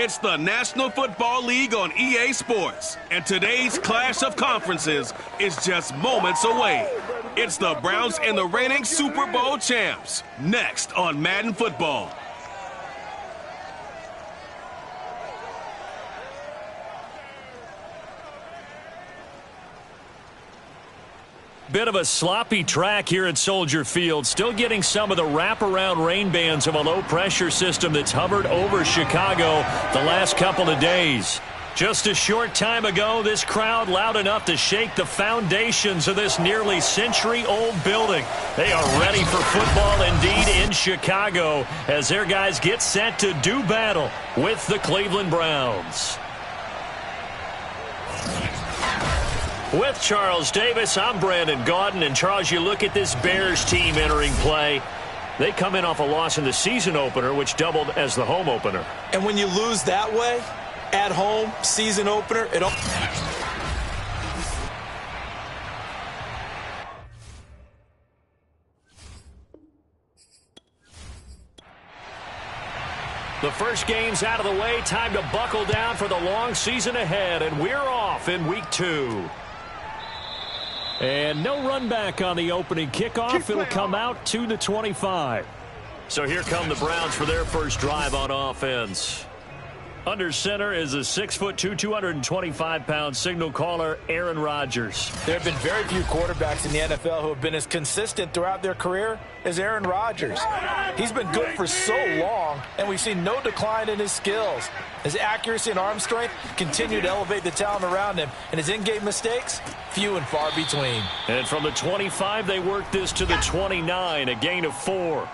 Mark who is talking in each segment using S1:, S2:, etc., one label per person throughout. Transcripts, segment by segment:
S1: It's the National Football League on EA Sports, and today's clash of conferences is just moments away. It's the Browns and the reigning Super Bowl champs, next on Madden Football.
S2: Bit of a sloppy track here at Soldier Field. Still getting some of the wraparound rain bands of a low-pressure system that's hovered over Chicago the last couple of days. Just a short time ago, this crowd loud enough to shake the foundations of this nearly century-old building. They are ready for football indeed in Chicago as their guys get set to do battle with the Cleveland Browns. With Charles Davis, I'm Brandon Gaudin. And Charles, you look at this Bears team entering play. They come in off a loss in the season opener, which doubled as the home opener.
S3: And when you lose that way, at home, season opener, it all...
S2: The first game's out of the way. Time to buckle down for the long season ahead. And we're off in week 2. And no run back on the opening kickoff. It'll come out to the 25. So here come the Browns for their first drive on offense. Under center is a 6'2", 225-pound signal caller, Aaron Rodgers.
S3: There have been very few quarterbacks in the NFL who have been as consistent throughout their career as Aaron Rodgers. He's been good for so long, and we've seen no decline in his skills. His accuracy and arm strength continue to elevate the talent around him, and his in-game mistakes, few and far between.
S2: And from the 25, they work this to the 29, a gain of 4.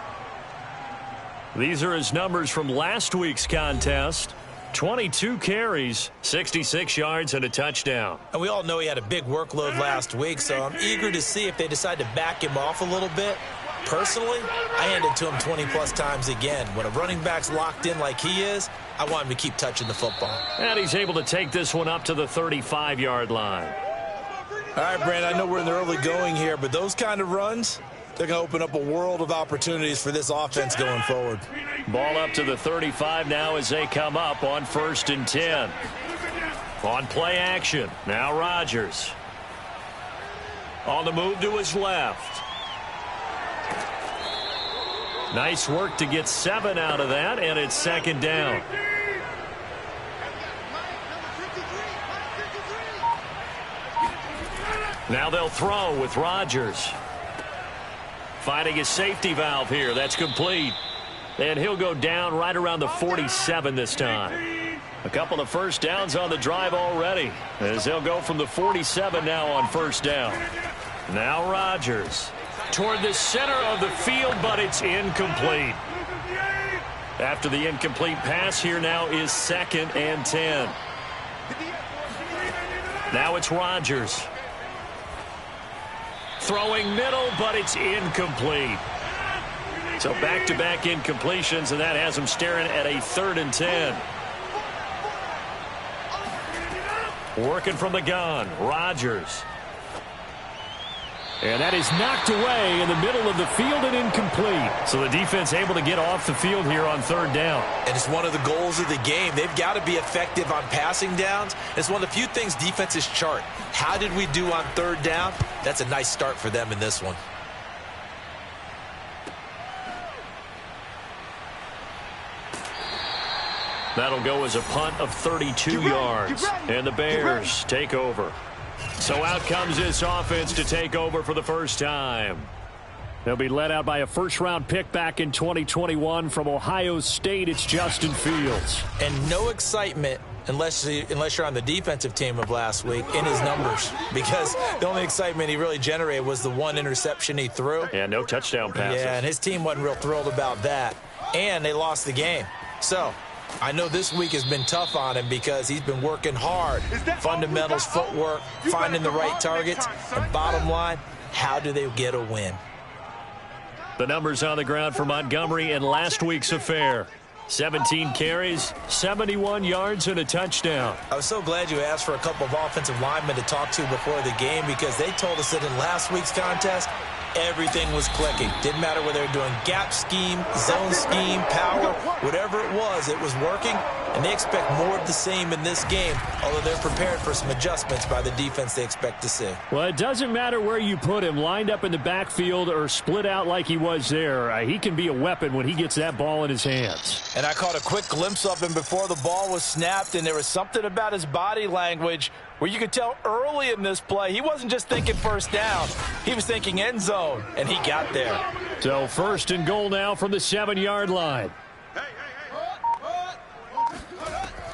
S2: These are his numbers from last week's contest. 22 carries, 66 yards, and a touchdown.
S3: And we all know he had a big workload last week, so I'm eager to see if they decide to back him off a little bit. Personally, I hand it to him 20-plus times again. When a running back's locked in like he is, I want him to keep touching the football.
S2: And he's able to take this one up to the 35-yard line.
S3: All right, Brandon, I know we're in the early going here, but those kind of runs, they're going to open up a world of opportunities for this offense going forward.
S2: Ball up to the 35 now as they come up on 1st and 10. On play action, now Rodgers. On the move to his left. Nice work to get 7 out of that, and it's 2nd down. Now they'll throw with Rodgers. Finding his safety valve here. That's complete. And he'll go down right around the 47 this time. A couple of first downs on the drive already, as they'll go from the 47 now on 1st down. Now Rodgers toward the center of the field, but it's incomplete. After the incomplete pass, here now is 2nd and 10. Now it's Rodgers. Throwing middle, but it's incomplete. So back-to-back incompletions, and that has him staring at a 3rd and 10. Working from the gun, Rodgers. And that is knocked away in the middle of the field and incomplete. So the defense able to get off the field here on 3rd down.
S3: And it's one of the goals of the game. They've got to be effective on passing downs. It's one of the few things defenses chart. How did we do on 3rd down? That's a nice start for them in this one.
S2: That'll go as a punt of 32 yards. And the Bears take over. So out comes this offense to take over for the first time. They'll be led out by a first-round pick back in 2021 from Ohio State. It's Justin Fields.
S3: And no excitement unless you're on the defensive team of last week in his numbers, because the only excitement he really generated was the one interception he threw.
S2: And no touchdown passes.
S3: Yeah, and his team wasn't real thrilled about that. And they lost the game. So I know this week has been tough on him because he's been working hard. Fundamentals, footwork, finding the right targets. And bottom line, how do they get a win?
S2: The numbers on the ground for Montgomery in last week's affair. 17 carries, 71 yards, and a touchdown.
S3: I was so glad you asked for a couple of offensive linemen to talk to before the game, because they told us that in last week's contest, everything was clicking. Didn't matter whether they were doing gap scheme, zone scheme, power, whatever it was working, and they expect more of the same in this game, although they're prepared for some adjustments by the defense they expect to see.
S2: Well, it doesn't matter where you put him, lined up in the backfield or split out like he was there. He can be a weapon when he gets that ball in his hands.
S3: And I caught a quick glimpse of him before the ball was snapped, and there was something about his body language where you could tell early in this play he wasn't just thinking first down. He was thinking end zone, and he got there.
S2: So 1st and goal now from the 7-yard line.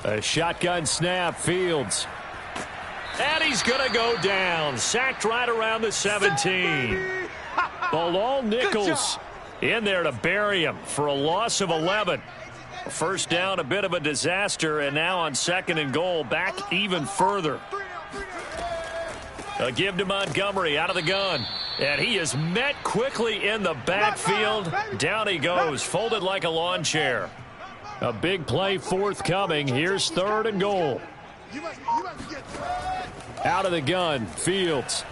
S2: A shotgun snap, Fields. And he's going to go down. Sacked right around the 17. Bilal Nichols in there to bury him for a loss of 11. First down, a bit of a disaster, and now on 2nd and goal, back even further. A give to Montgomery out of the gun. And he is met quickly in the backfield. Down he goes, folded like a lawn chair. A big play forthcoming. Here's 3rd and goal. Out of the gun, Fields.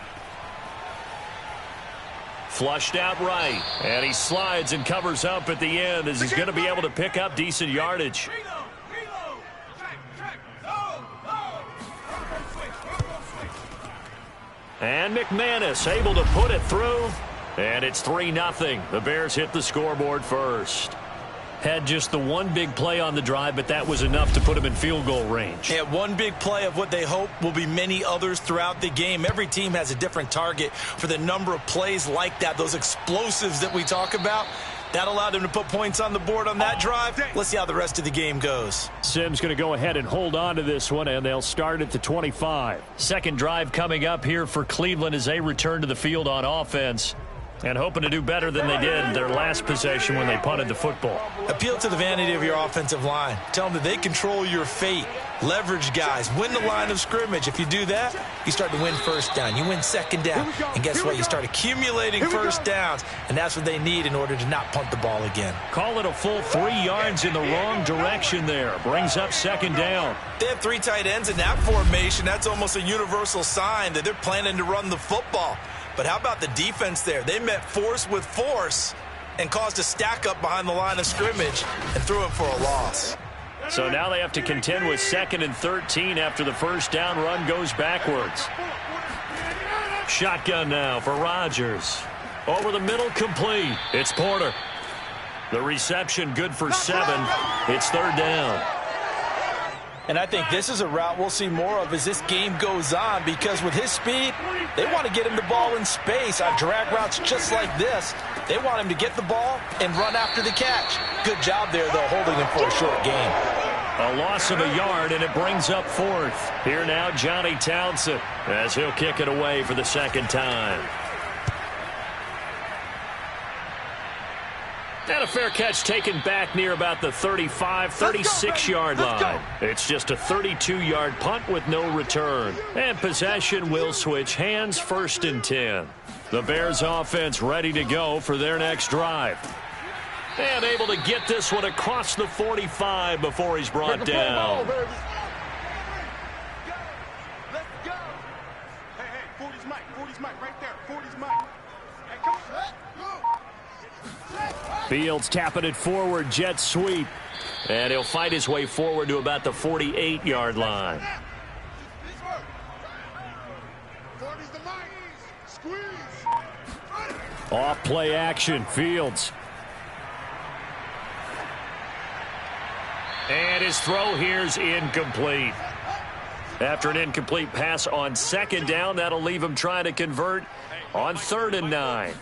S2: Flushed out right, and he slides and covers up at the end as he's going to be able to pick up decent yardage. And McManus able to put it through, and it's 3-0. The Bears hit the scoreboard first. Had just the one big play on the drive, but that was enough to put him in field goal range.
S3: Yeah, one big play of what they hope will be many others throughout the game. Every team has a different target for the number of plays like that, those explosives that we talk about. That allowed them to put points on the board on that drive. Let's see how the rest of the game goes.
S2: Simms going to go ahead and hold on to this one, and they'll start at the 25. Second drive coming up here for Cleveland as they return to the field on offense. And hoping to do better than they did their last possession when they punted the football.
S3: Appeal to the vanity of your offensive line. Tell them that they control your fate. Leverage guys. Win the line of scrimmage. If you do that, you start to win first down. You win 2nd down. And guess what? You start accumulating first downs. And that's what they need in order to not punt the ball again.
S2: Call it a full 3 yards in the wrong direction there. Brings up 2nd down.
S3: They have 3 tight ends in that formation. That's almost a universal sign that they're planning to run the football. But how about the defense there? They met force with force and caused a stack up behind the line of scrimmage and threw him for a loss.
S2: So now they have to contend with 2nd and 13 after the first down run goes backwards. Shotgun now for Rodgers. Over the middle, complete. It's Porter. The reception good for 7. It's 3rd down.
S3: And I think this is a route we'll see more of as this game goes on, because with his speed, they want to get him the ball in space on drag routes just like this. They want him to get the ball and run after the catch. Good job there, though, holding him for a short game.
S2: A loss of a yard, and it brings up 4th. Here now, Johnny Townsend, as he'll kick it away for the 2nd time. And a fair catch taken back near about the 35, 36-yard line. It's just a 32-yard punt with no return. And possession will switch hands, 1st and 10. The Bears offense ready to go for their next drive. And able to get this one across the 45 before he's brought down.
S4: Let's go. Hey, 40's Mike right there. 40's Mike. Hey, come on.
S2: Fields tapping it forward, jet sweep. And he'll fight his way forward to about the 48-yard line.
S4: 40's the Mike. Squeeze.
S2: Off play action, Fields. And his throw here's incomplete. After an incomplete pass on 2nd down, that'll leave him trying to convert on 3rd and 9.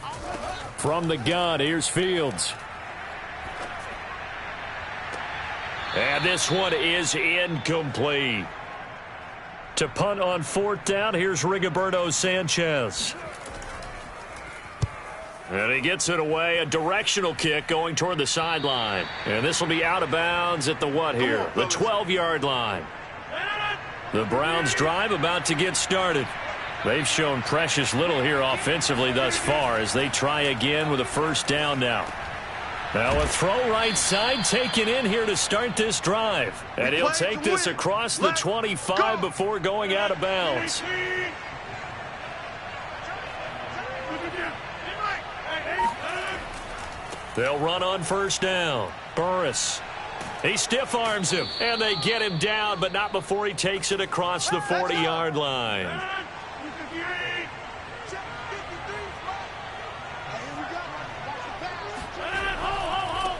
S2: From the gun, here's Fields. And this one is incomplete. To punt on 4th down, here's Rigoberto Sanchez. And he gets it away, a directional kick going toward the sideline. And this will be out of bounds at the what here? The 12-yard line. The Browns drive about to get started. They've shown precious little here offensively thus far as they try again with a 1st down now. Now a throw right side taken in here to start this drive. And he'll take this across the 25 before going out of bounds. They'll run on 1st down. Burris. He stiff arms him, and they get him down, but not before he takes it across the 40-yard line.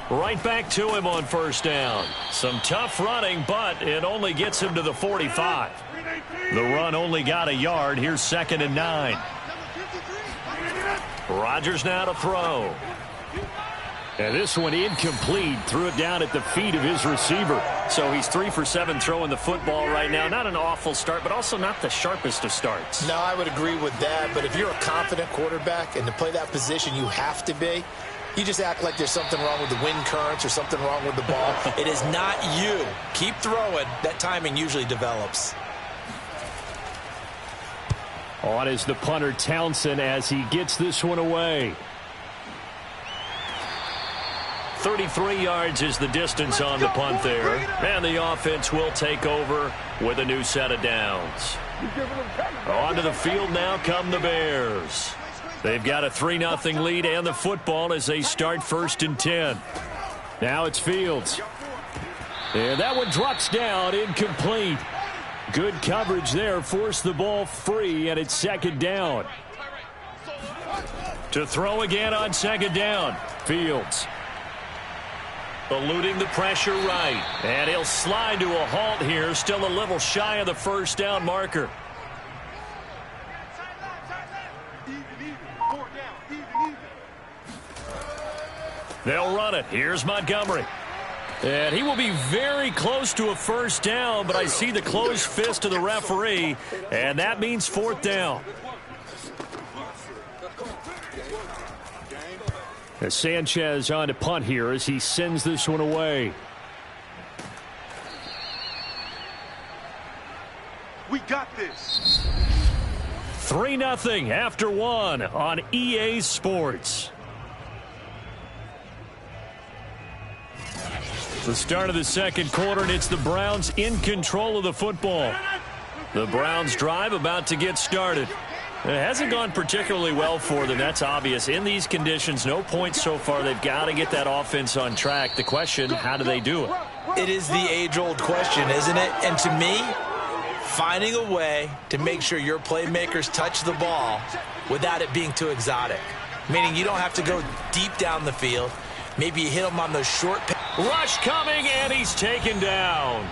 S2: Right back to him on first down. Some tough running, but it only gets him to the 45. The run only got a yard. Here's 2nd and 9. Rodgers now to throw. And this one incomplete. Threw it down at the feet of his receiver. So he's 3 for 7 throwing the football right now. Not an awful start, but also not the sharpest of starts.
S3: No, I would agree with that. But if you're a confident quarterback and to play that position, you have to be. You just act like there's something wrong with the wind currents or something wrong with the ball. It is not you. Keep throwing. That timing usually develops.
S2: On is the punter Townsend as he gets this one away. 33 yards is the distance on the punt there. And the offense will take over with a new set of downs. Onto the field now come the Bears. They've got a 3-0 lead and the football as they start 1st and 10. Now it's Fields. And that one drops down, incomplete. Good coverage there, forced the ball free, and it's 2nd down. To throw again on 2nd down, Fields. Eluding the pressure right. And he'll slide to a halt here, still a little shy of the 1st down marker. They'll run it. Here's Montgomery. And he will be very close to a 1st down, but I see the closed fist of the referee, and that means 4th down. As Sanchez on to punt here as he sends this one away.
S4: We got this.
S2: 3-0 after 1 on EA Sports. The start of the 2nd quarter, and it's the Browns in control of the football. The Browns drive about to get started. It hasn't gone particularly well for them, that's obvious. In these conditions, no points so far. They've got to get that offense on track. The question, how do they do it?
S3: It is the age-old question, isn't it? And to me, finding a way to make sure your playmakers touch the ball without it being too exotic. Meaning you don't have to go deep down the field. Maybe you hit them on those short passes.
S2: Rush coming, and he's taken down.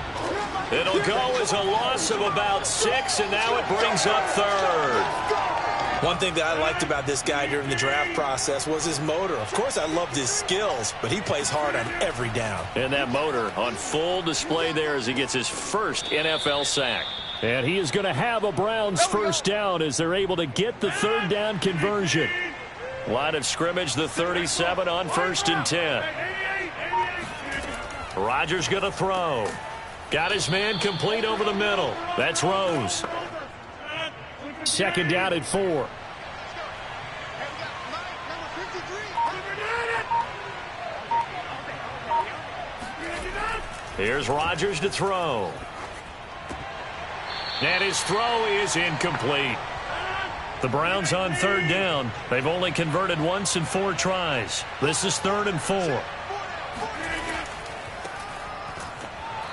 S2: It'll go as a loss of about 6, and now it brings up 3rd.
S3: One thing that I liked about this guy during the draft process was his motor. Of course, I loved his skills, but he plays hard on every down.
S2: And that motor on full display there as he gets his first NFL sack. And he is going to have a Browns 1st down as they're able to get the 3rd down conversion. Line of scrimmage, the 37 on 1st and 10. Rodgers going to throw. Got his man complete over the middle. That's Rose. 2nd down at 4. Here's Rodgers to throw. And his throw is incomplete. The Browns on 3rd down. They've only converted once in 4 tries. This is 3rd and 4.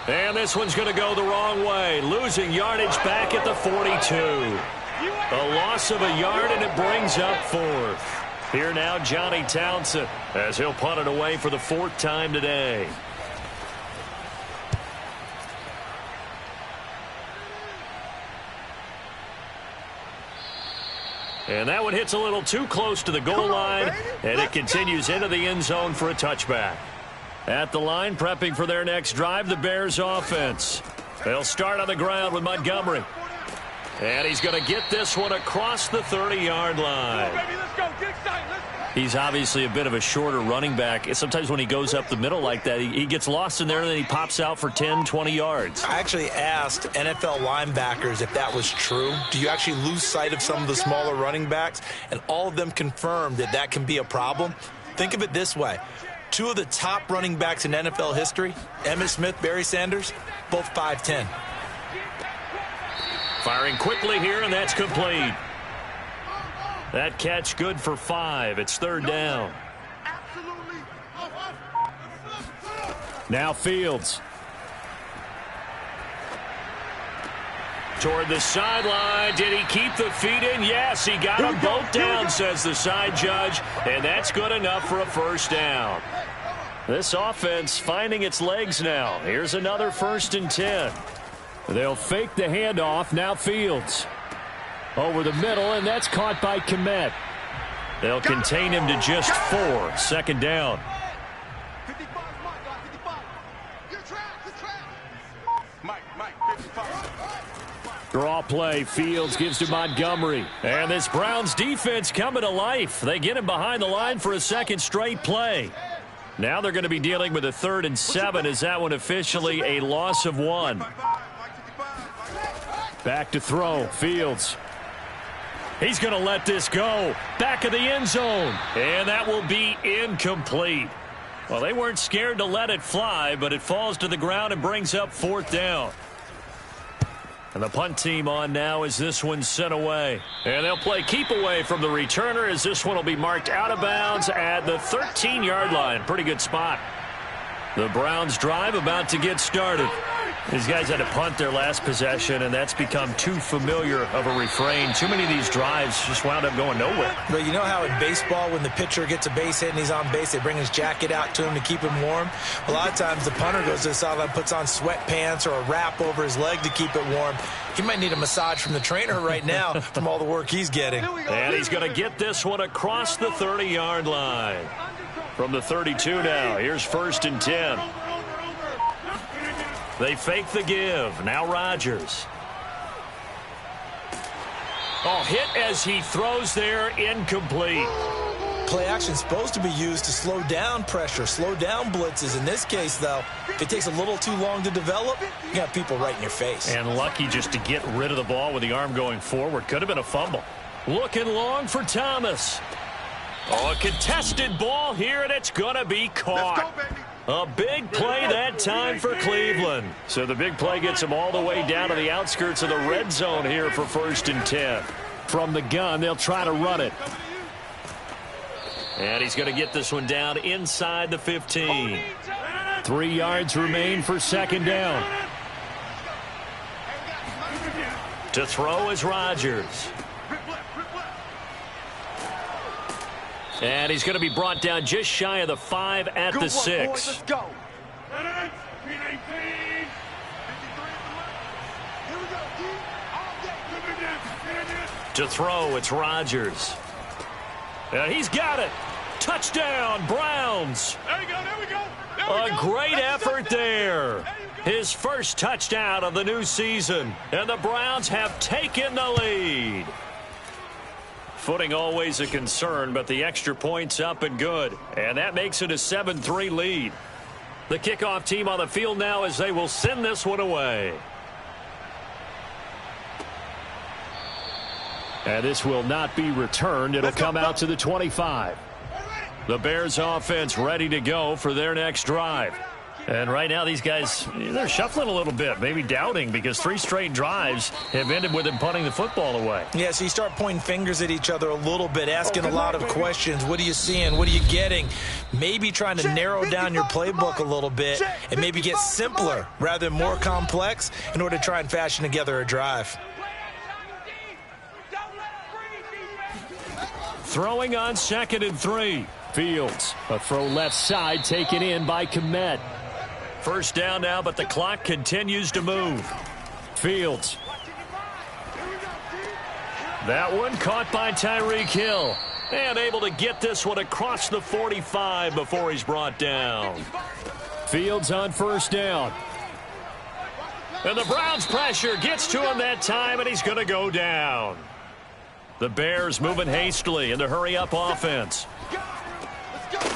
S2: And this one's going to go the wrong way. Losing yardage back at the 42. A loss of a yard, and it brings up 4th. Here now, Johnny Townsend, as he'll punt it away for the 4th time today. And that one hits a little too close to the goal line, and it continues into the end zone for a touchback. At the line, prepping for their next drive, the Bears offense. They'll start on the ground with Montgomery. And he's going to get this one across the 30-yard line. He's obviously a bit of a shorter running back. Sometimes when he goes up the middle like that, he gets lost in there, and then he pops out for 10, 20 yards.
S3: I actually asked NFL linebackers if that was true. Do you actually lose sight of some of the smaller running backs? And all of them confirmed that that can be a problem. Think of it this way. 2 of the top running backs in NFL history, Emmitt Smith, Barry Sanders, both 5'10".
S2: Firing quickly here, and that's complete. That catch good for 5. It's 3rd down. Now Fields. Toward the sideline. Did he keep the feet in? Yes, he got them both down, says the side judge. And that's good enough for a first down. This offense finding its legs now. Here's another 1st and 10. They'll fake the handoff. Now Fields. Over the middle, and that's caught by Kmet. They'll contain him to just 4. 2nd down. Draw play. Fields gives to Montgomery. And this Browns defense coming to life. They get him behind the line for a 2nd straight play. Now they're going to be dealing with a 3rd and 7. Is that one officially a loss of 1? Back to throw. Fields. He's going to let this go. Back of the end zone. And that will be incomplete. Well, they weren't scared to let it fly, but it falls to the ground and brings up 4th down. And the punt team on now as this one's sent away. And they'll play keep away from the returner as this one will be marked out of bounds at the 13-yard line. Pretty good spot. The Browns drive about to get started. These guys had to punt their last possession, and that's become too familiar of a refrain. Too many of these drives just wound up going nowhere.
S3: But you know how in baseball, when the pitcher gets a base hit and he's on base, they bring his jacket out to him to keep him warm? A lot of times the punter goes to the sideline, puts on sweatpants or a wrap over his leg to keep it warm. He might need a massage from the trainer right now from all the work he's getting.
S2: And he's going to get this one across the 30-yard line. From the 32 now, here's 1st and 10. They fake the give. Now Rodgers. Oh, hit as he throws there, incomplete.
S3: Play action supposed to be used to slow down pressure, slow down blitzes. In this case, though, if it takes a little too long to develop, you got people right in your face.
S2: And lucky just to get rid of the ball with the arm going forward. Could have been a fumble. Looking long for Thomas. Oh, a contested ball here, and it's going to be caught.
S4: Let's go, baby.
S2: A big play that time for Cleveland. So the big play gets them all the way down to the outskirts of the red zone here for 1st and 10. From the gun, they'll try to run it. And he's going to get this one down inside the 15. 3 yards remain for 2nd down. To throw is Rodgers. And he's going to be brought down just shy of the 5 at the 6.
S4: Let's go.
S2: To throw, it's Rodgers. And he's got it. Touchdown, Browns.
S4: There we go.
S2: A great effort there. His first touchdown of the new season. And the Browns have taken the lead. Footing always a concern, but the extra point's up and good. And that makes it a 7-3 lead. The kickoff team on the field now as they will send this one away. And this will not be returned. It'll come out to the 25. The Bears offense ready to go for their next drive. And right now these guys, they're shuffling a little bit, maybe doubting, because 3 straight drives have ended with them punting the football away.
S3: Yeah, so you start pointing fingers at each other a little bit, asking a lot of questions. What are you seeing? What are you getting? Maybe trying to narrow down your playbook a little bit and maybe get simpler rather than more complex in order to try and fashion together a drive.
S2: Throwing on 2nd and 3. Fields, a throw left side taken in by Kmet. First down now, but the clock continues to move. Fields. That one caught by Tyreek Hill. And able to get this one across the 45 before he's brought down. Fields on 1st down. And the Browns pressure gets to him that time, and he's going to go down. The Bears moving hastily in the hurry-up offense.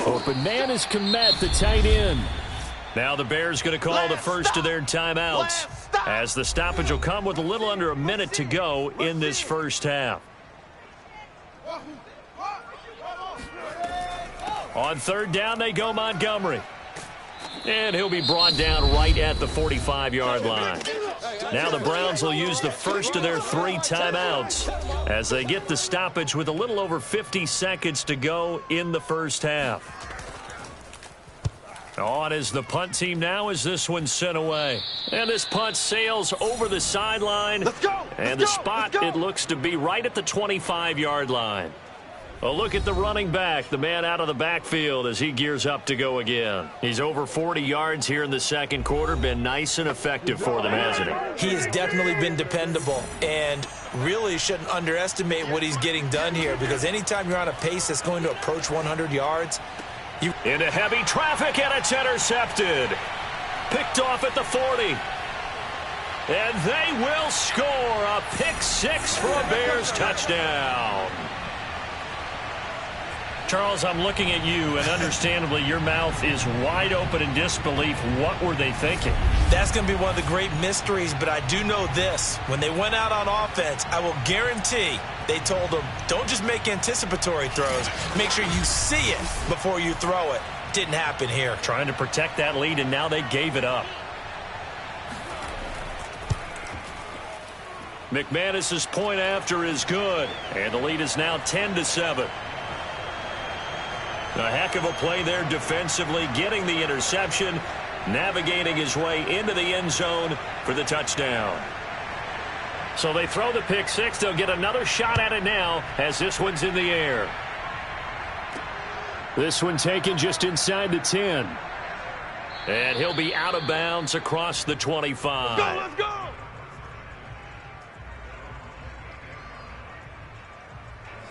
S2: Open man is Kmet, the tight end. Now the Bears going to call the first of their timeouts as the stoppage will come with a little under a minute to go in this first half. On 3rd down, they go Montgomery. And he'll be brought down right at the 45-yard line. Now the Browns will use the first of their 3 timeouts as they get the stoppage with a little over 50 seconds to go in the first half. On is the punt team now as this one's sent away. And this punt sails over the sideline.
S4: Let's go!
S2: And the spot, it looks to be right at the 25-yard line. A look at the running back, the man out of the backfield as he gears up to go again. He's over 40 yards here in the second quarter. Been nice and effective for them, hasn't he?
S3: He has definitely been dependable and really shouldn't underestimate what he's getting done here, because anytime you're on a pace that's going to approach 100 yards,
S2: into heavy traffic, and it's intercepted. Picked off at the 40. And they will score a pick six for a Bears touchdown. Charles, I'm looking at you, and understandably your mouth is wide open in disbelief. What were they thinking?
S3: That's going to be one of the great mysteries, but I do know this. When they went out on offense, I will guarantee they told them, don't just make anticipatory throws. Make sure you see it before you throw it. Didn't happen here.
S2: Trying to protect that lead, and now they gave it up. McManus's point after is good, and the lead is now 10-7. A heck of a play there defensively, getting the interception, navigating his way into the end zone for the touchdown. So they throw the pick six. They'll get another shot at it now as this one's in the air. This one taken just inside the 10. And he'll be out of bounds across the 25.
S4: Let's go!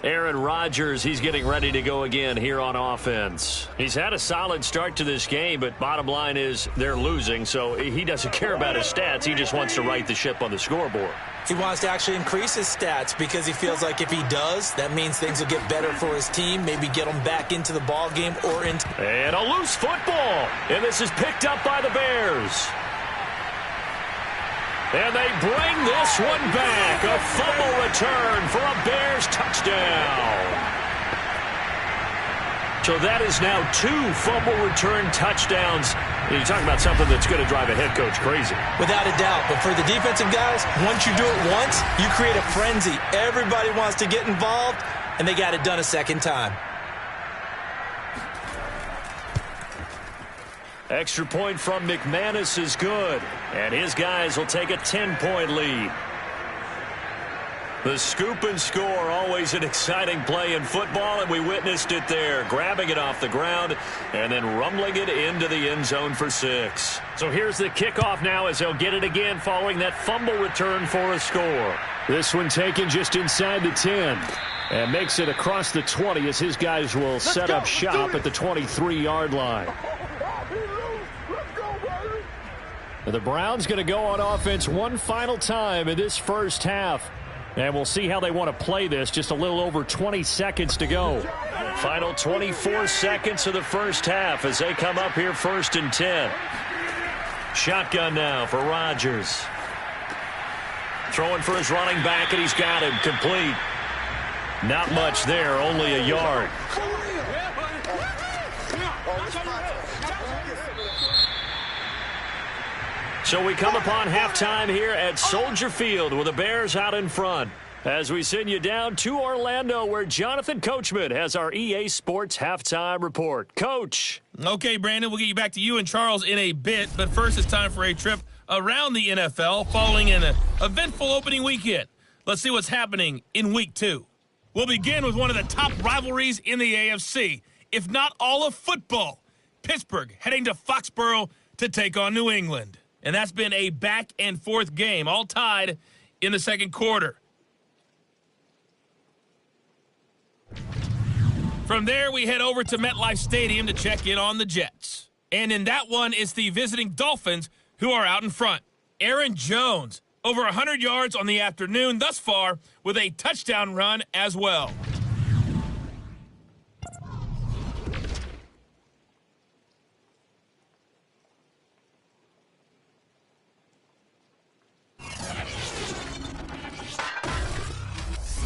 S2: Aaron Rodgers, he's getting ready to go again here on offense. He's had a solid start to this game, but bottom line is they're losing, so he doesn't care about his stats. He just wants to right the ship on the scoreboard.
S3: He wants to actually increase his stats because he feels like if he does, that means things will get better for his team, maybe get them back into the ball game or into...
S2: And a loose football, and this is picked up by the Bears. And they bring this one back. A fumble return for a Bears touchdown. So that is now 2 fumble return touchdowns. You talk about something that's going to drive a head coach crazy.
S3: Without a doubt. But for the defensive guys, once you do it once, you create a frenzy. Everybody wants to get involved, and they got it done a second time.
S2: Extra point from McManus is good, and his guys will take a 10-point lead. The scoop and score, always an exciting play in football, and we witnessed it there, grabbing it off the ground and then rumbling it into the end zone for 6. So here's the kickoff now as they'll get it again following that fumble return for a score. This one taken just inside the 10 and makes it across the 20 as his guys will set up shop at the 23-yard line. The Browns going to go on offense one final time in this first half. And we'll see how they want to play this. Just a little over 20 seconds to go. Final 24 seconds of the first half as they come up here 1st and 10. Shotgun now for Rodgers. Throwing for his running back, and he's got him complete. Not much there, only a yard. So we come upon halftime here at Soldier Field with the Bears out in front. As we send you down to Orlando where Jonathan Coachman has our EA Sports halftime report. Coach.
S5: Okay, Brandon, we'll get you back to you and Charles in a bit. But first, it's time for a trip around the NFL following an eventful opening weekend. Let's see what's happening in Week 2. We'll begin with one of the top rivalries in the AFC, if not all of football. Pittsburgh heading to Foxborough to take on New England. And that's been a back-and-forth game, all tied in the second quarter. From there, we head over to MetLife Stadium to check in on the Jets. And in that one, it's the visiting Dolphins who are out in front. Aaron Jones, over 100 yards on the afternoon thus far with a touchdown run as well.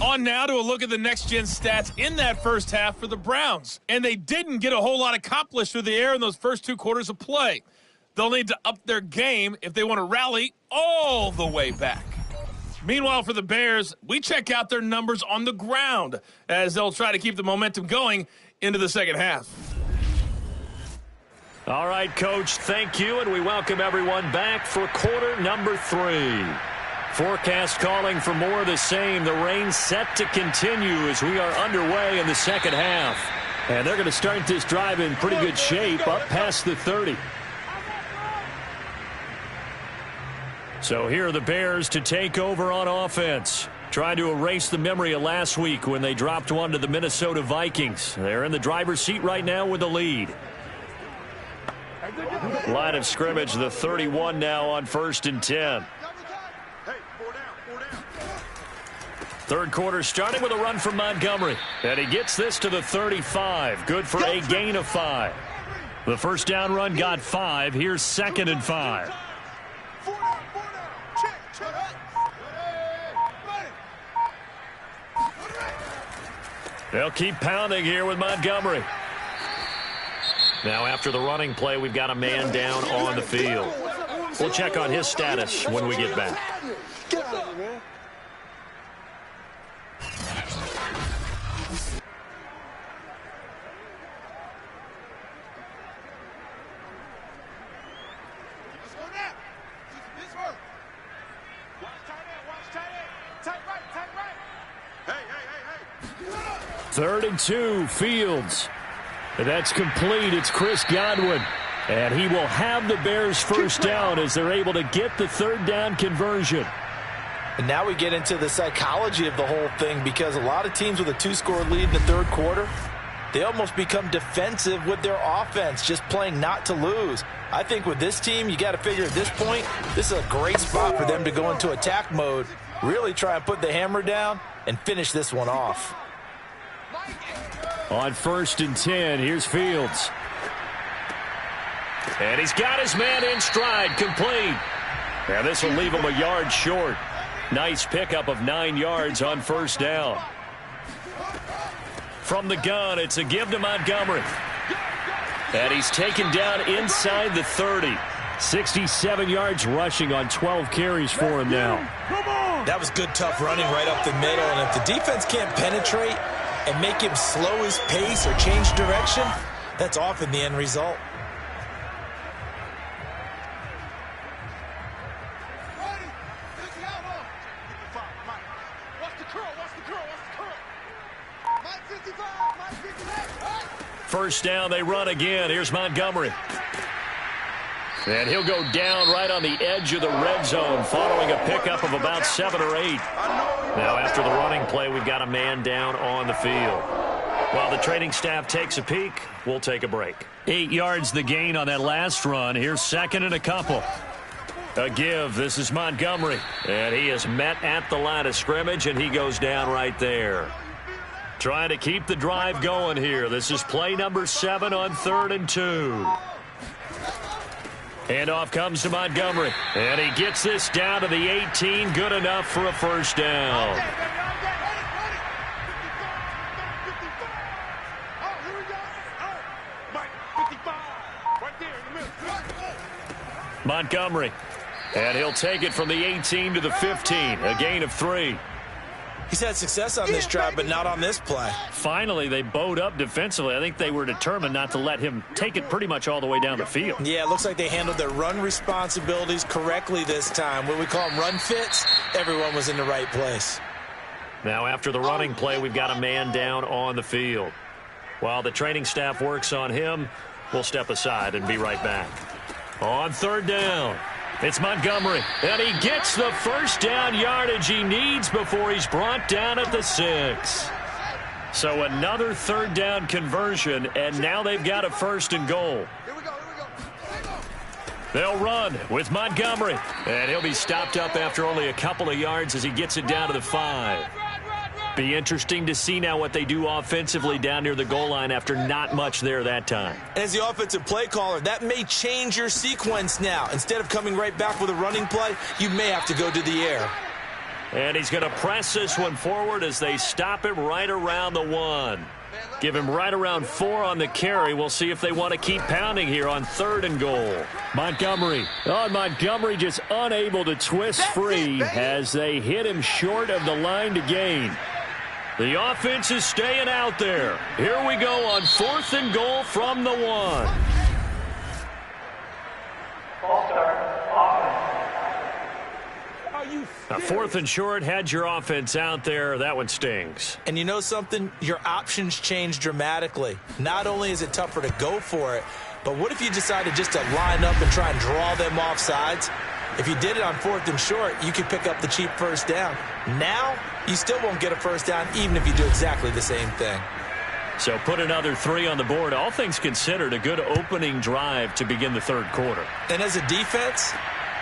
S5: On now to a look at the next-gen stats in that first half for the Browns. And they didn't get a whole lot accomplished through the air in those first 2 quarters of play. They'll need to up their game if they want to rally all the way back. Meanwhile, for the Bears, we check out their numbers on the ground as they'll try to keep the momentum going into the second half.
S2: All right, Coach, thank you, and we welcome everyone back for quarter number 3. Forecast calling for more of the same. The rain set to continue as we are underway in the second half. And they're going to start this drive in pretty good shape up past the 30. So here are the Bears to take over on offense. Trying to erase the memory of last week when they dropped one to the Minnesota Vikings. They're in the driver's seat right now with the lead. Line of scrimmage, the 31 now on 1st and 10. Third quarter starting with a run from Montgomery. And he gets this to the 35. Good for a gain of 5. The first down run got 5. Here's 2nd and 5. They'll keep pounding here with Montgomery. Now after the running play, we've got a man down on the field. We'll check on his status when we get back.
S4: Get out of here, man. Let's go now. This work. Watch tight end. Watch tight end. Tight right. Tight right. Hey.
S2: 3rd and 2, Fields. And that's complete. It's Chris Godwin. And he will have the Bears first down as they're able to get the 3rd down conversion.
S3: And now we get into the psychology of the whole thing, because a lot of teams with a 2-score lead in the third quarter, they almost become defensive with their offense, just playing not to lose. I think with this team, you got to figure at this point, this is a great spot for them to go into attack mode, really try and put the hammer down and finish this one off.
S2: On 1st and 10, here's Fields. And he's got his man in stride, complete. And this will leave him a yard short. Nice pickup of 9 yards on 1st down. From the gun, it's a give to Montgomery. And he's taken down inside the 30. 67 yards rushing on 12 carries for him now.
S3: That was good, tough running right up the middle. And if the defense can't penetrate and make him slow his pace or change direction, that's often the end result.
S2: First down, they run again. Here's Montgomery. And he'll go down right on the edge of the red zone following a pickup of about 7 or 8. Now after the running play, we've got a man down on the field. While the training staff takes a peek, we'll take a break. 8 yards the gain on that last run. Here's 2nd and a couple. A give. This is Montgomery. And he is met at the line of scrimmage, and he goes down right there. Trying to keep the drive going here. This is play number 7 on 3rd and 2. Handoff comes to Montgomery. And he gets this down to the 18. Good enough for a first down. Montgomery. And he'll take it from the 18 to the 15. A gain of 3.
S3: He's had success on this drive, but not on this play.
S2: Finally, they bowed up defensively. I think they were determined not to let him take it pretty much all the way down the field.
S3: Yeah, it looks like they handled their run responsibilities correctly this time. What we call them run fits, everyone was in the right place.
S2: Now, after the running play, we've got a man down on the field. While the training staff works on him, we'll step aside and be right back. On 3rd down, it's Montgomery, and he gets the first down yardage he needs before he's brought down at the 6. So another 3rd down conversion, and now they've got a 1st and goal. They'll run with Montgomery, and he'll be stopped up after only a couple of yards as he gets it down to the 5. Be interesting to see now what they do offensively down near the goal line after not much there that time.
S3: As the offensive play caller, that may change your sequence now. Instead of coming right back with a running play, you may have to go to the air.
S2: And he's going to press this one forward as they stop him right around the 1. Give him right around 4 on the carry. We'll see if they want to keep pounding here on 3rd and goal. Montgomery. Oh, Montgomery just unable to twist free as they hit him short of the line to gain. The offense is staying out there. Here we go on 4th and goal from the 1. A 4th and short, had your offense out there. That one stings.
S3: And you know something? Your options change dramatically. Not only is it tougher to go for it, but what if you decided just to line up and try and draw them off sides? If you did it on 4th and short, you could pick up the cheap first down. Now, you still won't get a first down even if you do exactly the same thing.
S2: So put another 3 on the board. All things considered, a good opening drive to begin the third quarter.
S3: And as a defense,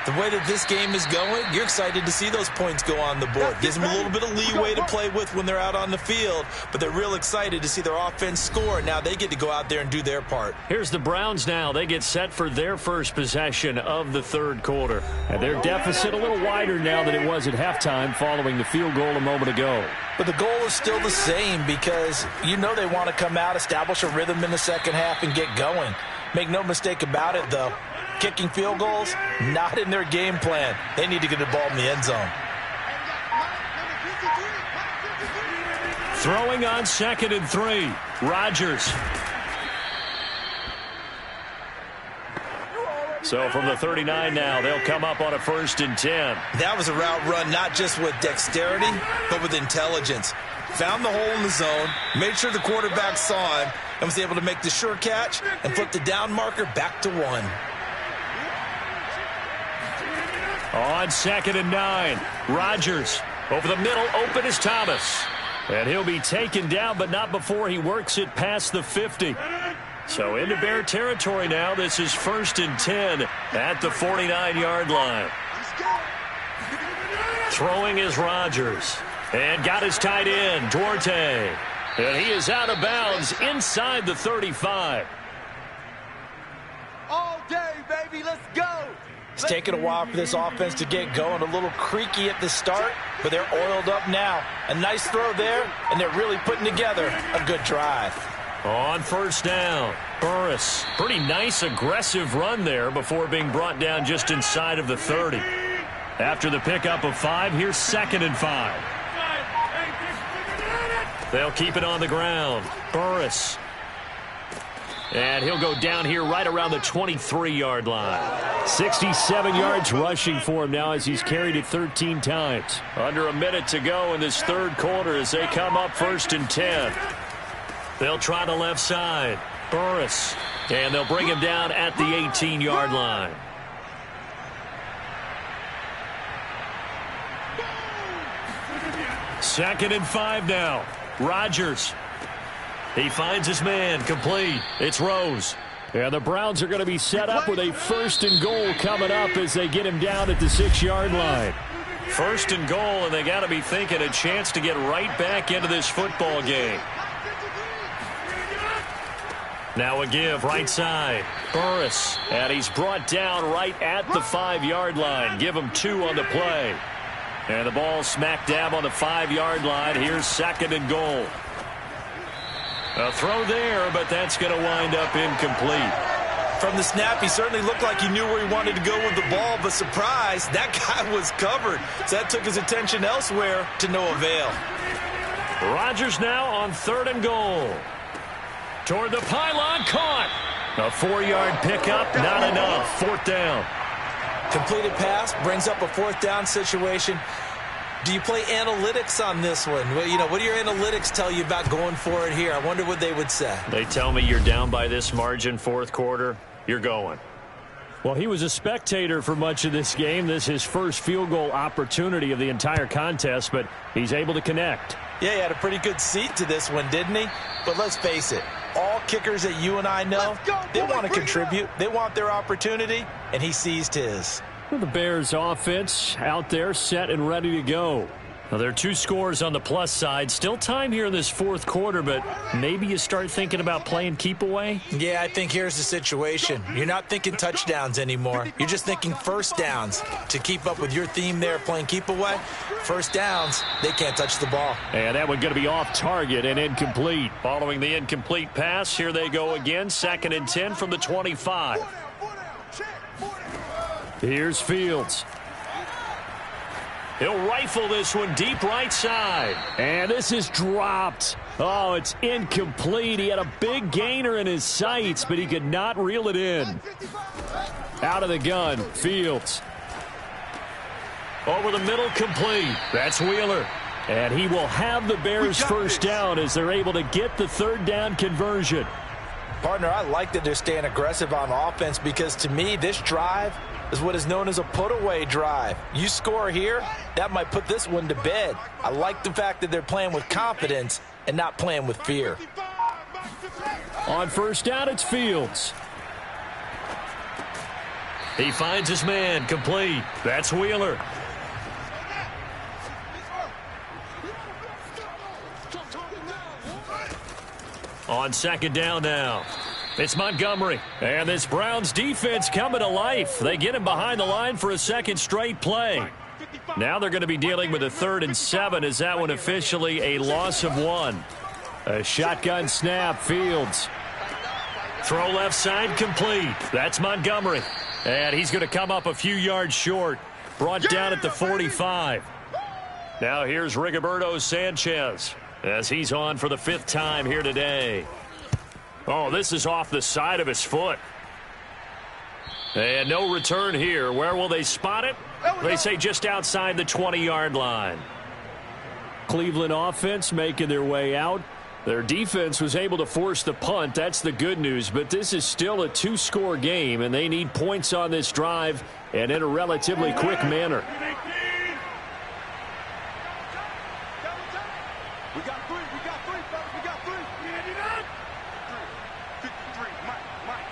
S3: the way that this game is going, you're excited to see those points go on the board. Gives them a little bit of leeway to play with when they're out on the field, but they're real excited to see their offense score. Now they get to go out there and do their part.
S2: Here's the Browns now. They get set for their first possession of the third quarter. And their deficit a little wider now than it was at halftime following the field goal a moment ago.
S3: But the goal is still the same because you know they want to come out, establish a rhythm in the second half, and get going. Make no mistake about it, though. Kicking field goals, not in their game plan. They need to get the ball in the end zone.
S2: Throwing on 2nd and 3. Rodgers. So from the 39 now, they'll come up on a 1st and 10.
S3: That was a route run not just with dexterity, but with intelligence. Found the hole in the zone, made sure the quarterback saw him, and was able to make the sure catch and flip the down marker back to 1.
S2: On 2nd and 9, Rodgers over the middle, open is Thomas. And he'll be taken down, but not before he works it past the 50. So into Bear territory now. This is 1st and 10 at the 49-yard line. Throwing is Rodgers. And got his tight end, Duarte. And he is out of bounds inside the 35.
S4: All day, baby, let's go.
S3: It's taken a while for this offense to get going. A little creaky at the start, but they're oiled up now. A nice throw there, and they're really putting together a good drive.
S2: On 1st down, Burris. Pretty nice, aggressive run there before being brought down just inside of the 30. After the pickup of 5, here's 2nd and 5. They'll keep it on the ground. Burris. And he'll go down here right around the 23-yard line. 67 yards rushing for him now as he's carried it 13 times. Under a minute to go in this third quarter as they come up 1st and 10. They'll try the left side. Burris. And they'll bring him down at the 18-yard line. Second and 5 now. Rodgers. He finds his man, complete. It's Rose. And the Browns are going to be set up with a 1st and goal coming up as they get him down at the 6-yard line. 1st and goal, and they got to be thinking a chance to get right back into this football game. Now a give, right side. Burris, and he's brought down right at the 5-yard line. Give him 2 on the play. And the ball smack dab on the 5-yard line. Here's 2nd and goal. A throw there, but that's going to wind up incomplete.
S3: From the snap, he certainly looked like he knew where he wanted to go with the ball, but surprise, that guy was covered. So that took his attention elsewhere to no avail.
S2: Rodgers now on 3rd and goal. Toward the pylon, caught. A 4-yard pickup, not enough. 4th down.
S3: Completed pass brings up a 4th down situation. Do you play analytics on this one? Well, you know, what do your analytics tell you about going for it here? I wonder what they would say.
S2: They tell me you're down by this margin, 4th quarter, you're going.
S6: Well, he was a spectator for much of this game. This is his first field goal opportunity of the entire contest, but he's able to connect.
S3: Yeah, he had a pretty good seat to this one, didn't he? But let's face it, all kickers that you and I know, they want to contribute. They want their opportunity, and he seized his.
S6: The Bears offense out there set and ready to go.
S2: Well, there are 2 scores on the plus side. Still time here in this 4th quarter, but maybe you start thinking about playing keep away?
S3: Yeah, I think here's the situation. You're not thinking touchdowns anymore. You're just thinking 1st downs. To keep up with your theme there, playing keep away, 1st downs, they can't touch the ball.
S6: And that one going to be off target and incomplete.
S2: Following the incomplete pass, here they go again. 2nd and 10 from the 25.
S6: Here's Fields.
S2: He'll rifle this one deep right side.
S6: And this is dropped. Oh, it's incomplete. He had a big gainer in his sights, but he could not reel it in. Out of the gun, Fields. Over the middle, complete. That's Wheeler. And he will have the Bears first down as they're able to get the third down conversion.
S3: Partner, I like that they're staying aggressive on offense because to me, this drive is what is known as a put-away drive. You score here, that might put this one to bed. I like the fact that they're playing with confidence and not playing with fear.
S6: On first down, it's Fields.
S2: He finds his man, complete. That's Wheeler. On second down now, it's Montgomery. And this Browns defense coming to life. They get him behind the line for a second straight play. Now they're going to be dealing with a 3rd and 7 as that one officially a loss of 1. A shotgun snap, Fields. Throw left side, complete. That's Montgomery. And he's going to come up a few yards short. Brought down at the 45. Now here's Rigoberto Sanchez as he's on for the 5th time here today. Oh, this is off the side of his foot. And no return here. Where will they spot it? They say just outside the 20-yard line.
S6: Cleveland offense making their way out. Their defense was able to force the punt. That's the good news. But this is still a 2-score game, and they need points on this drive and in a relatively quick manner.
S4: We got 3, fellas. We got 3. Mike.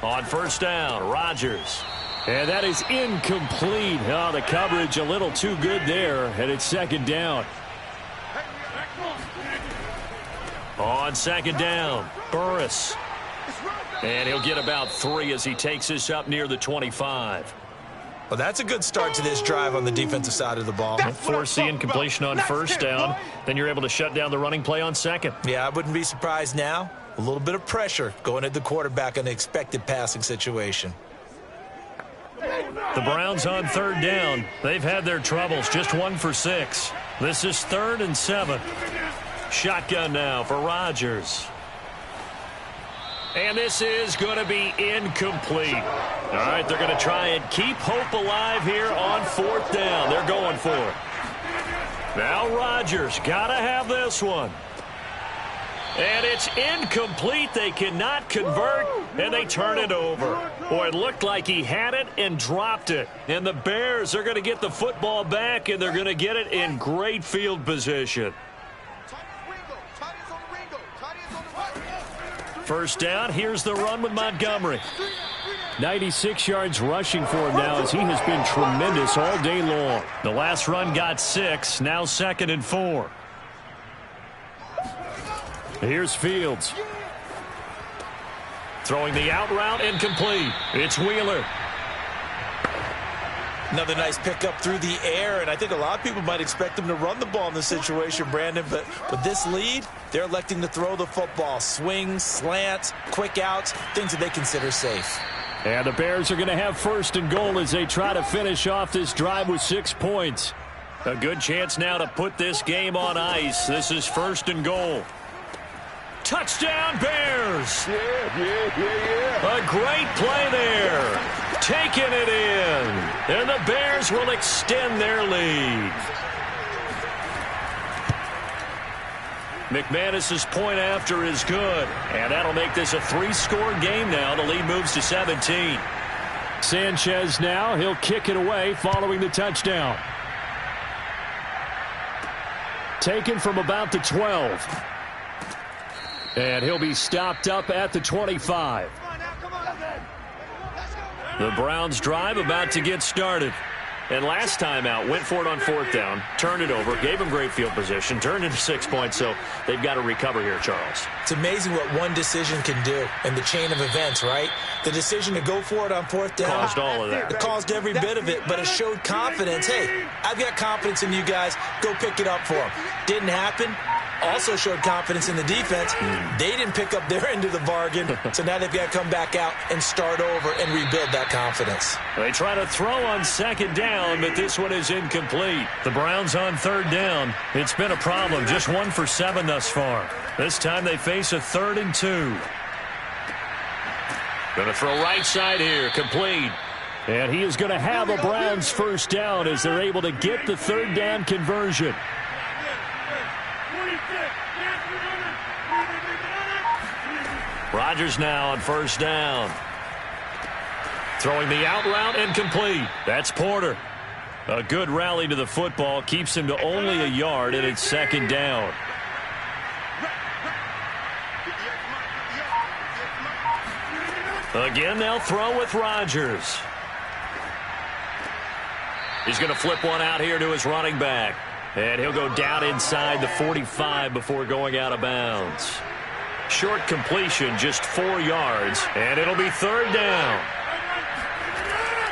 S2: On first down, Rodgers.
S6: And that is incomplete. Oh, the coverage a little too good there, and it's second down.
S2: On second down, Burris. And he'll get about 3 as he takes this up near the 25.
S3: Well, that's a good start to this drive on the defensive side of the ball.
S2: Force the incompletion on first down. Then you're able to shut down the running play on second.
S3: Yeah, I wouldn't be surprised now. A little bit of pressure going at the quarterback in an expected passing situation.
S2: The Browns on third down. They've had their troubles, just 1 for 6. This is 3rd and 7. Shotgun now for Rodgers. And this is going to be incomplete. All right, they're going to try and keep hope alive here on 4th down. They're going for it. Now Rodgers got to have this one. And it's incomplete. They cannot convert, and they turn it over. Boy, it looked like he had it and dropped it. And the Bears are going to get the football back, and they're going to get it in great field position. First down, here's the run with Montgomery.
S6: 96 yards rushing for him now as he has been tremendous all day long.
S2: The last run got 6, now 2nd and 4.
S6: Here's Fields.
S2: Throwing the out route, incomplete. It's Wheeler.
S3: Another nice pickup through the air, and I think a lot of people might expect them to run the ball in this situation, Brandon, but with this lead, they're electing to throw the football. Swings, slants, quick outs, things that they consider safe.
S6: And the Bears are going to have 1st and goal as they try to finish off this drive with 6 points.
S2: A good chance now to put this game on ice. This is 1st and goal. Touchdown, Bears!
S4: Yeah.
S2: A great play there. Taking it in. And the Bears will extend their lead. McManus's point after is good. And that'll make this a 3-score game now. The lead moves to 17.
S6: Sanchez now. He'll kick it away following the touchdown. Taken from about the 12. And he'll be stopped up at the 25.
S2: The Browns drive about to get started. And last time out, went for it on 4th down, turned it over, gave them great field position, turned into 6 points, so they've got to recover here, Charles.
S3: It's amazing what one decision can do in the chain of events, right? The decision to go for it on 4th down.
S2: Caused all of that.
S3: It caused every bit of it, but it showed confidence. Hey, I've got confidence in you guys. Go pick it up for them. Didn't happen. Also showed confidence in the defense. They didn't pick up their end of the bargain, so now they've got to come back out and start over and rebuild that confidence.
S2: They try to throw on 2nd down, but this one is incomplete. The Browns on 3rd down. It's been a problem. Just 1 for 7 thus far. This time they face a 3rd and 2. Going to throw right side here. Complete.
S6: And he is going to have a Browns first down as they're able to get the third down conversion. Rodgers now on first down. Throwing the out route incomplete. That's Porter. A good rally to the football keeps him to only a yard, and it's second down. Again, they'll throw with Rodgers. He's going to flip one out here to his running back. And he'll go down inside the 45 before going out of bounds. Short completion, just 4 yards, and it'll be third down.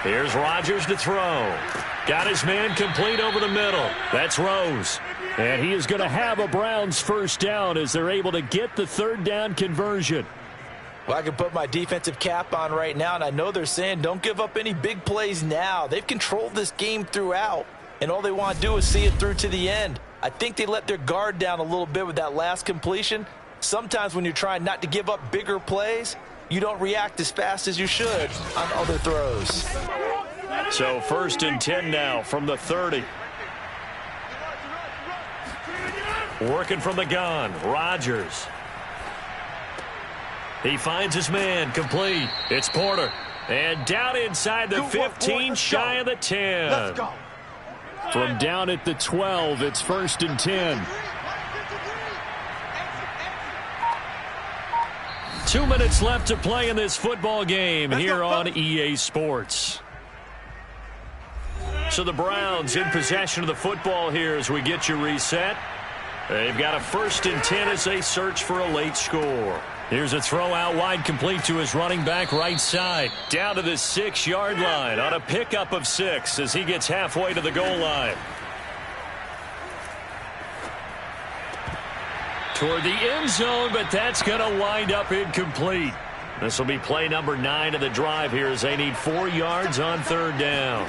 S6: Here's Rodgers to throw. Got his man complete over the middle. That's Rose. And he is going to have a Browns first down as they're able to get the third down conversion.
S3: Well, I can put my defensive cap on right now, and I know they're saying don't give up any big plays now. They've controlled this game throughout, and all they want to do is see it through to the end. I think they let their guard down a little bit with that last completion. Sometimes when you're trying not to give up bigger plays, you don't react as fast as you should on other throws.
S6: So first and 10 now from the 30. Working from the gun, Rodgers. He finds his man complete. It's Porter. And down inside the 15, shy of the 10.
S4: Let's go.
S6: From down at the 12, it's first and 10. 2 minutes left to play in this football game here on EA Sports. So the Browns in possession of the football here as we get you reset. They've got a first and 10 as they search for a late score. Here's a throw out wide complete to his running back right side. Down to the 6-yard line on a pickup of 6 as he gets halfway to the goal line. Toward the end zone, but that's going to wind up incomplete. This will be play number 9 of the drive here as they need 4 yards on third down.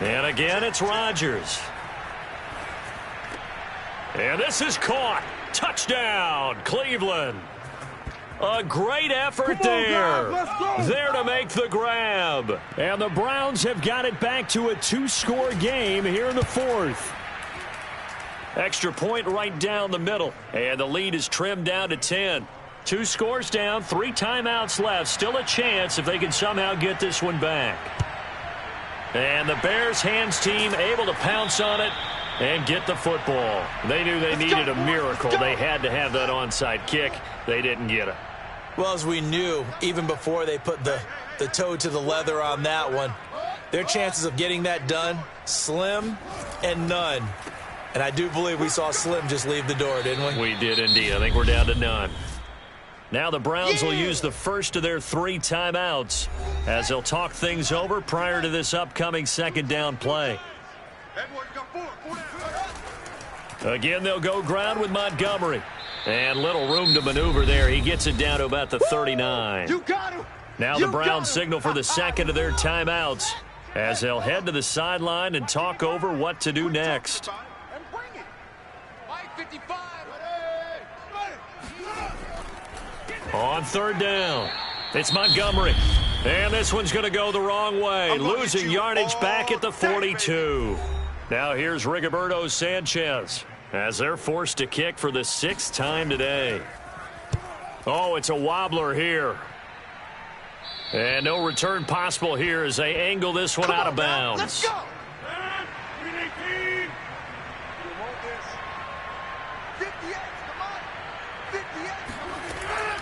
S6: And again, it's Rodgers. And this is caught. Touchdown, Cleveland. A great effort there. There to make the grab. And the Browns have got it back to a 2-score game here in the 4th. Extra point right down the middle. And the lead is trimmed down to 10. 2 scores down, 3 timeouts left. Still a chance if they can somehow get this one back. And the Bears hands team able to pounce on it and get the football. They knew they needed a miracle. They had to have that onside kick. They didn't get it.
S3: Well, as we knew, even before they put the toe to the leather on that one, their chances of getting that done, slim and none. And I do believe we saw Slim just leave the door, didn't we?
S6: We did indeed. I think we're down to none. Now the Browns will use the first of their 3 timeouts as they'll talk things over prior to this upcoming second down play. Again, they'll go ground with Montgomery. And little room to maneuver there. He gets it down to about the 39.
S4: You got him.
S6: Now the Browns signal for the second of their timeouts as they'll head to the sideline and talk over what to do next.
S4: And bring it. 55.
S6: On third down, it's Montgomery. And this one's going to go the wrong way, losing yardage back at the 42. Now here's Rigoberto Sanchez as they're forced to kick for the 6th time today. Oh, it's a wobbler here. And no return possible here as they angle this one out of bounds.
S4: Let's go.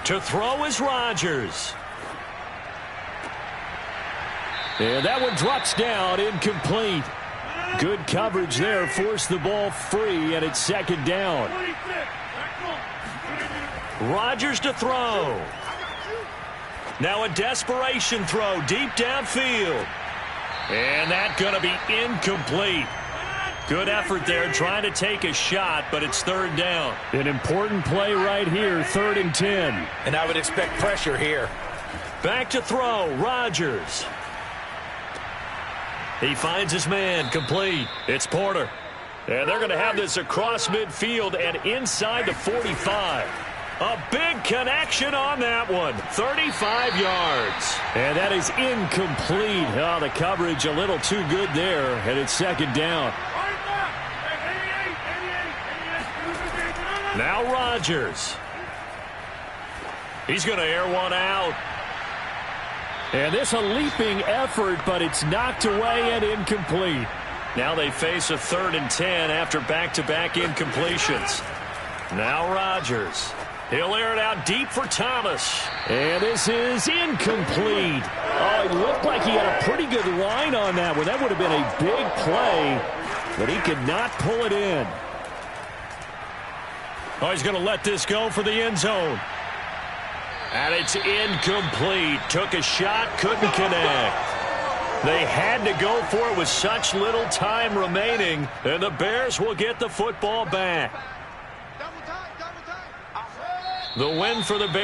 S6: To throw is Rodgers. And that one drops down, incomplete. Good coverage there, forced the ball free, and it's second down. Rodgers to throw. Now a desperation throw deep downfield. And that's going to be incomplete. Good effort there, trying to take a shot, but it's third down. An important play right here, 3rd and 10.
S3: And I would expect pressure here.
S6: Back to throw, Rodgers. He finds his man, complete. It's Porter. And they're going to have this across midfield and inside the 45. A big connection on that one. 35 yards. And that is incomplete. Oh, the coverage a little too good there, and it's second down. Now Rodgers. He's going to air one out. And this a leaping effort, but it's knocked away and incomplete. Now they face a 3rd and 10 after back-to-back incompletions. Now Rodgers. He'll air it out deep for Thomas. And this is incomplete. Oh, it looked like he had a pretty good line on that one. That would have been a big play, but he could not pull it in. Oh, he's going to let this go for the end zone. And it's incomplete. Took a shot, couldn't connect. They had to go for it with such little time remaining, and the Bears will get the football back. The win for the Bears.